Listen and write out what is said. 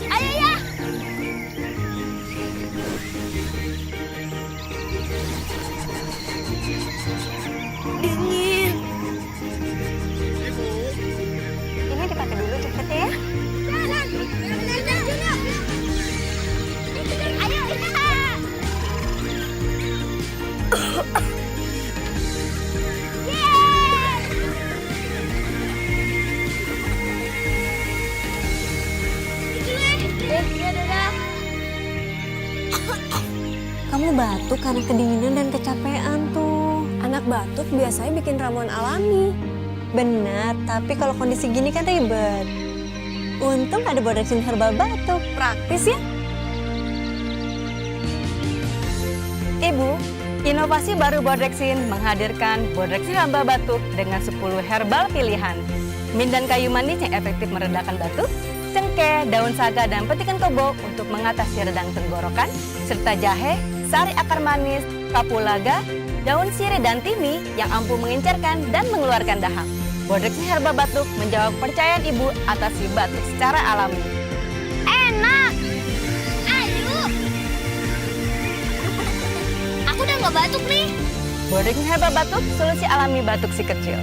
Ayo ya. Dingin. Ini dipakai dulu jaketnya ya. Jalan. Ayo ya. Kamu batuk karena kedinginan dan kecapean tuh. Anak batuk biasanya bikin ramuan alami. Benar, tapi kalau kondisi gini kan ribet. Untung ada Bodrexin herbal batuk, praktis ya. Ibu, inovasi baru Bodrexin menghadirkan Bodrexin herbal batuk dengan 10 herbal pilihan. Mint dan kayu manis yang efektif meredakan batuk, cengkeh, daun saga, dan petikan kebo untuk mengatasi radang tenggorokan, serta jahe, sari akar manis, kapulaga, daun sirih, dan timi yang ampuh mengencerkan dan mengeluarkan dahak. Bodrexin herbal batuk menjawab kepercayaan ibu atasi batuk secara alami. Enak. Ayo. Aku udah nggak batuk nih. Bodrexin herbal batuk, solusi alami batuk si kecil.